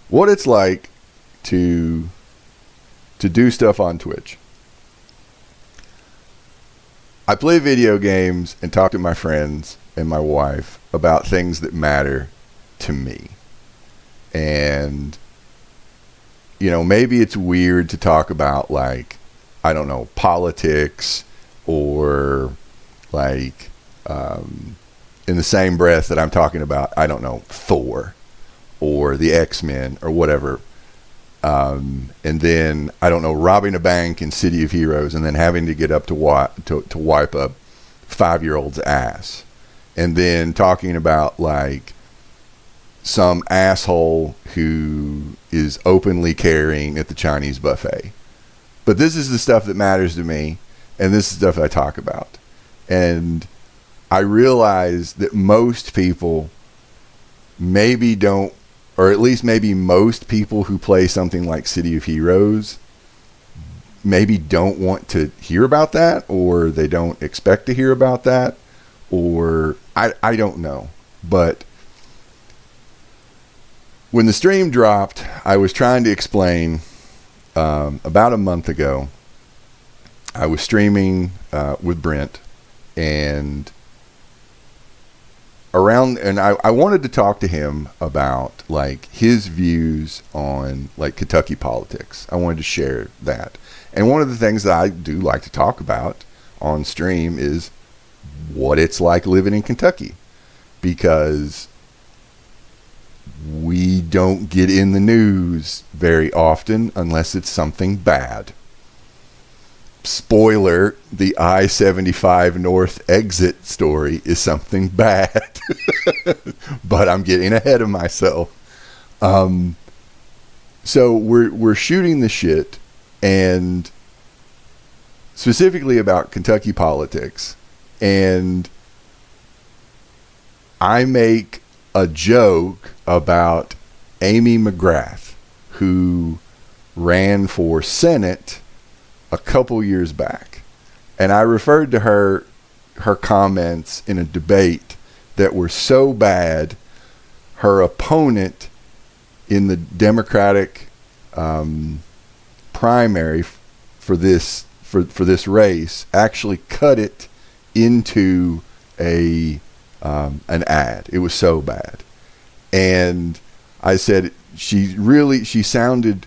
what it's like to do stuff on Twitch. I play video games and talk to my friends and my wife about things that matter to me. And, you know, maybe it's weird to talk about, like, I don't know, politics or, like, in the same breath that I'm talking about, I don't know, Thor or the X-Men or whatever. And then, I don't know, robbing a bank in City of Heroes and then having to get up to wipe a 5-year-old's ass. And then talking about, like, some asshole who is openly carrying at the Chinese buffet. But this is the stuff that matters to me, and this is the stuff I talk about. And I realize that most people maybe don't, or at least maybe most people who play something like City of Heroes maybe don't want to hear about that, or they don't expect to hear about that, or I don't know. But when the stream dropped, I was trying to explain, about a month ago, I was streaming with Brent, and I wanted to talk to him about, like, his views on, like, Kentucky politics. I wanted to share that. And one of the things that I do like to talk about on stream is what it's like living in Kentucky, because we don't get in the news very often unless it's something bad. Spoiler, the I-75 North exit story is something bad. But I'm getting ahead of myself. So we're shooting the shit, and specifically about Kentucky politics, and I make a joke about Amy McGrath, who ran for Senate a couple years back. And I referred to her comments in a debate that were so bad, her opponent in the Democratic primary for this race actually cut it into an ad. It was so bad. And I said she sounded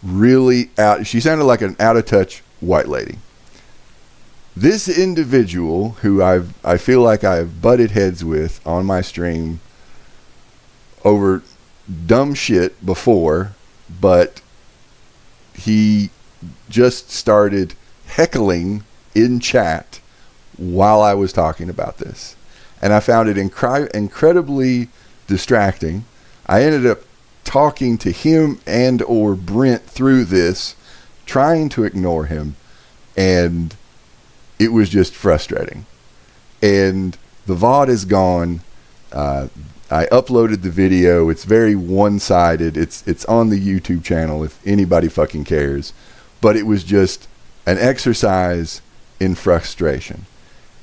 like an out of touch white lady. This individual who I feel like I've butted heads with on my stream over dumb shit before, but he just started heckling in chat while I was talking about this. And I found it incredibly distracting. I ended up talking to him and or Brent through this, trying to ignore him, and it was just frustrating. And the VOD is gone. I uploaded the video. It's very one-sided. It's on the YouTube channel if anybody fucking cares. But it was just an exercise in frustration.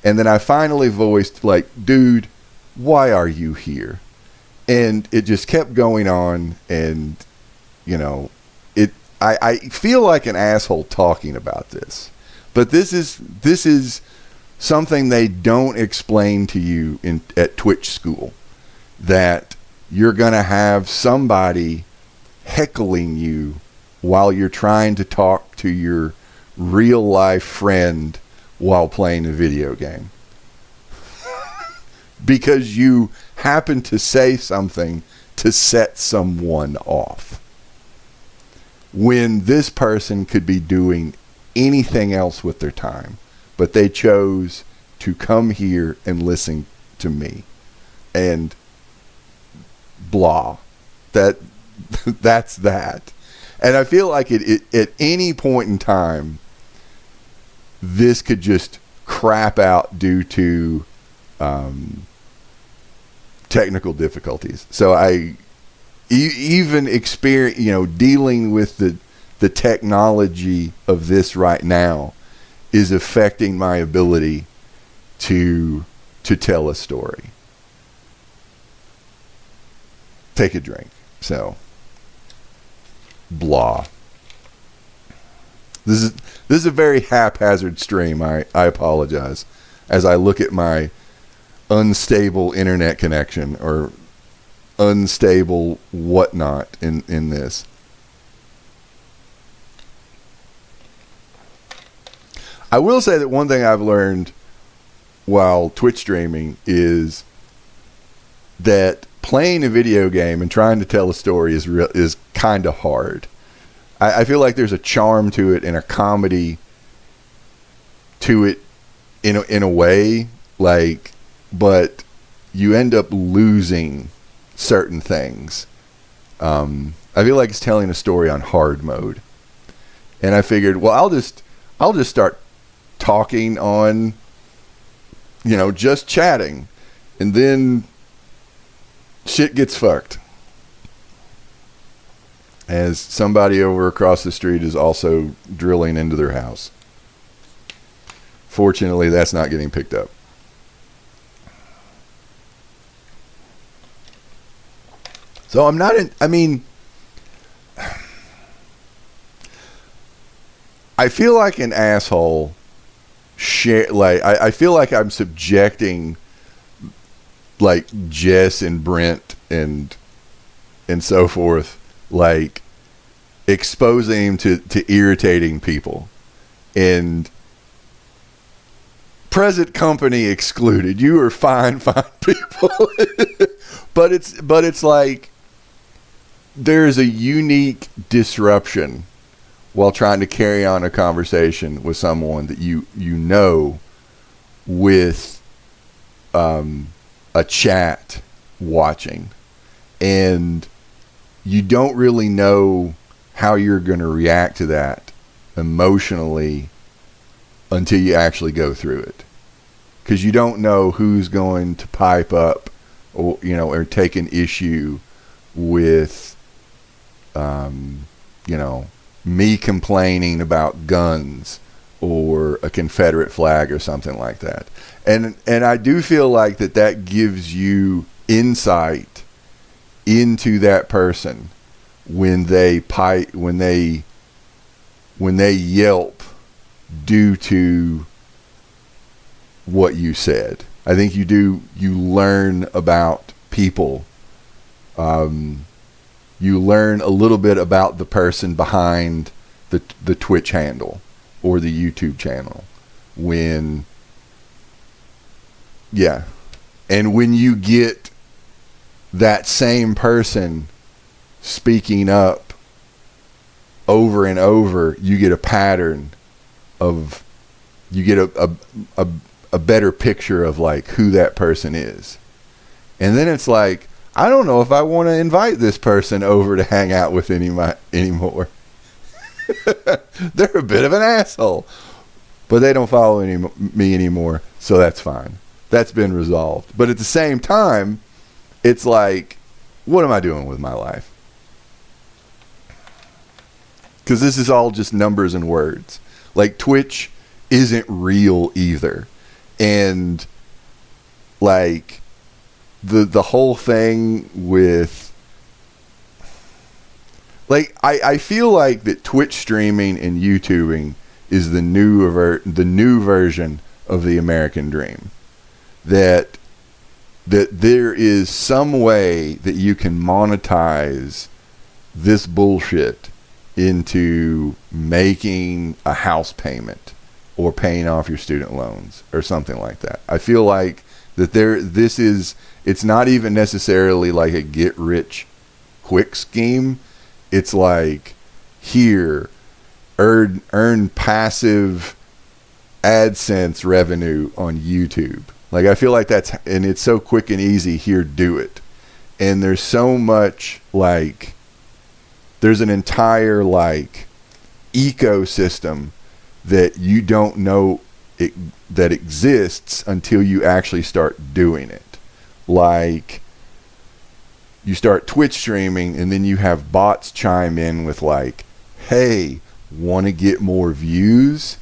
And then I finally voiced, like, dude, why are you here? And it just kept going on, and, you know, I feel like an asshole talking about this. But this is something they don't explain to you at Twitch school, that you're going to have somebody heckling you while you're trying to talk to your real life friend while playing a video game. Because you happen to say something to set someone off, when this person could be doing anything else with their time, but they chose to come here and listen to me, and blah. That's that. And I feel like it at any point in time, this could just crap out due to technical difficulties. So I even experience, dealing with the technology of this right now is affecting my ability to tell a story. Take a drink. So blah. This is a very haphazard stream. I apologize as I look at my unstable internet connection or unstable whatnot in this. I will say that one thing I've learned while Twitch streaming is that playing a video game and trying to tell a story is kind of hard. I feel like there's a charm to it and a comedy to it in a way, like, but you end up losing certain things. I feel like it's telling a story on hard mode, and I figured, well, I'll just start talking on, just chatting, and then shit gets fucked. As somebody over across the street is also drilling into their house. Fortunately, that's not getting picked up. So I'm not in, I feel like an asshole. I feel like I'm subjecting like Jess and Brent and so forth, like exposing him to irritating people, and present company excluded. You are fine people. but it's like there's a unique disruption while trying to carry on a conversation with someone that you know with a chat watching, and you don't really know how you're going to react to that emotionally until you actually go through it, because you don't know who's going to pipe up or take an issue with me complaining about guns or a Confederate flag or something like that. And I do feel like that gives you insight into that person when they yelp due to what you said. I think you learn about people. You learn a little bit about the person behind the Twitch handle or the YouTube channel when you get that same person speaking up over and over, you get a pattern of, you get a better picture of like who that person is. And then it's like, I don't know if I want to invite this person over to hang out with anymore. They're a bit of an asshole, but they don't follow me anymore, so that's fine. That's been resolved. But at the same time, it's like, what am I doing with my life? Because this is all just numbers and words. Like, Twitch isn't real either. And like the whole thing with, like, I feel like that Twitch streaming and YouTubing is the new version of the American dream. That there is some way that you can monetize this bullshit into making a house payment or paying off your student loans or something like that. I feel like that it's not even necessarily like a get rich quick scheme. It's like, here, earn passive AdSense revenue on YouTube. Like, I feel like and it's so quick and easy, here, do it. And there's so much, like, there's an entire, like, ecosystem that you don't know that exists until you actually start doing it. Like, you start Twitch streaming and then you have bots chime in with like, hey, want to get more views?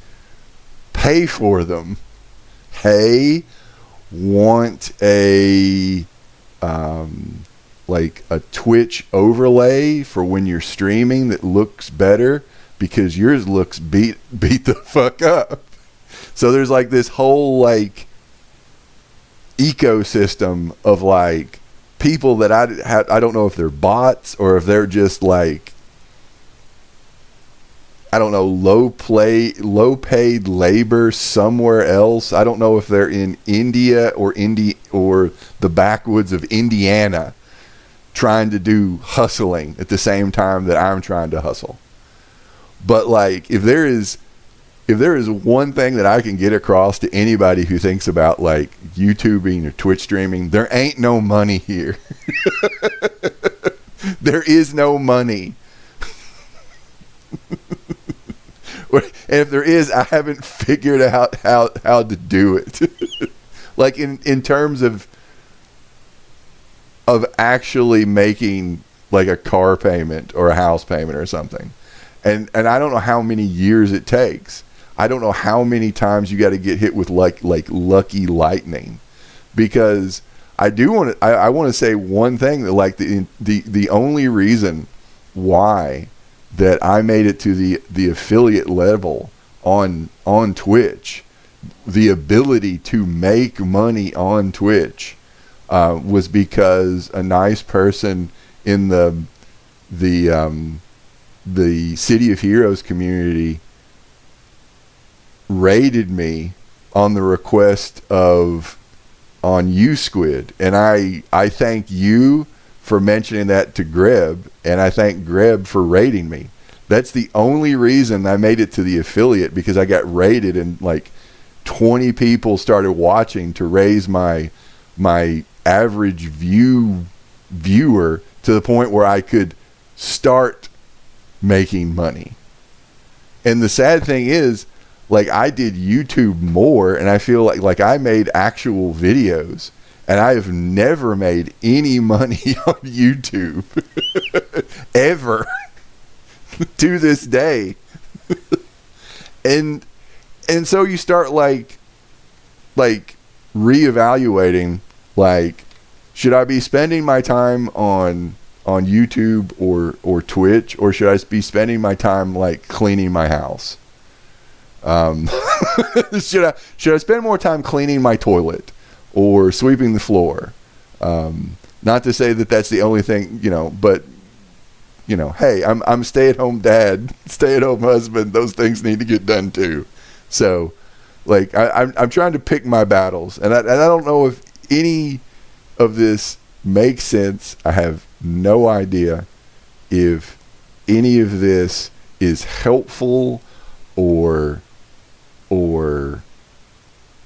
Pay for them. Hey, want a like a Twitch overlay for when you're streaming that looks better, because yours looks beat the fuck up. So there's like this whole like ecosystem of like people that I don't know if they're bots or if they're just like, I don't know, low paid labor somewhere else. I don't know if they're in India or the backwoods of Indiana trying to do hustling at the same time that I'm trying to hustle. But like, if there is one thing that I can get across to anybody who thinks about like YouTubing or Twitch streaming, there ain't no money here. There is no money. And if there is, I haven't figured out how to do it. Like in terms of actually making like a car payment or a house payment or something. And I don't know how many years it takes. I don't know how many times you got to get hit with like lucky lightning, because I want to say one thing, that like the only reason why that I made it to the affiliate level on Twitch, the ability to make money on Twitch, was because a nice person in the City of Heroes community raided me on the request on YouSquid, and I thank you for mentioning that to Greb, and I thank Greb for raiding me. That's the only reason I made it to the affiliate, because I got raided and like 20 people started watching to raise my average viewer to the point where I could start making money. And the sad thing is, like, I did YouTube more, and I feel like I made actual videos, and I have never made any money on YouTube ever to this day. and so you start like reevaluating, like, should I be spending my time on YouTube or Twitch, or should I be spending my time like cleaning my house? Should I spend more time cleaning my toilet or sweeping the floor? Not to say that that's the only thing, but hey, I'm stay-at-home dad, stay-at-home husband. Those things need to get done too. So, like, I'm trying to pick my battles, and I don't know if any of this makes sense. I have no idea if any of this is helpful or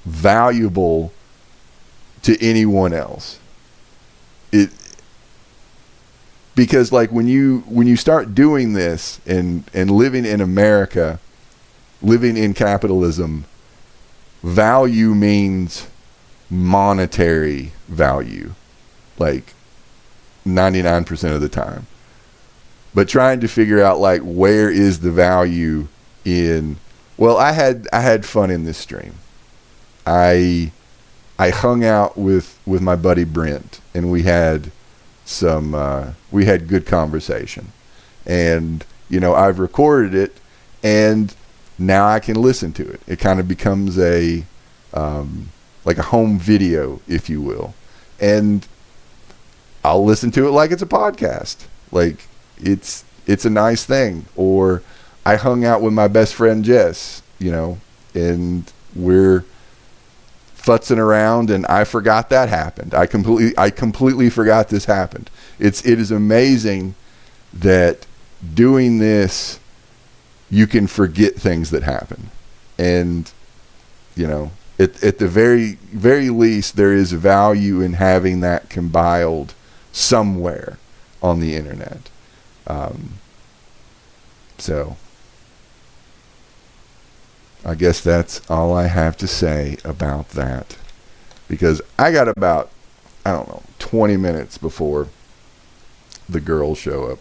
valuable to anyone else. Because like when you start doing this and living in America, living in capitalism, value means monetary value, like 99% of the time. But trying to figure out like where is the value in, well, I had fun in this stream. I hung out with my buddy Brent, and we had good conversation, and I've recorded it, and now I can listen to it. It kind of becomes a like a home video, if you will, and I'll listen to it like it's a podcast. Like it's a nice thing. Or I hung out with my best friend Jess, and we're futzing around, and I forgot that happened. I completely forgot this happened. It is amazing that doing this, you can forget things that happen. And at the very, very least, there is value in having that compiled somewhere on the internet. So I guess that's all I have to say about that, because I got about, 20 minutes before the girls show up.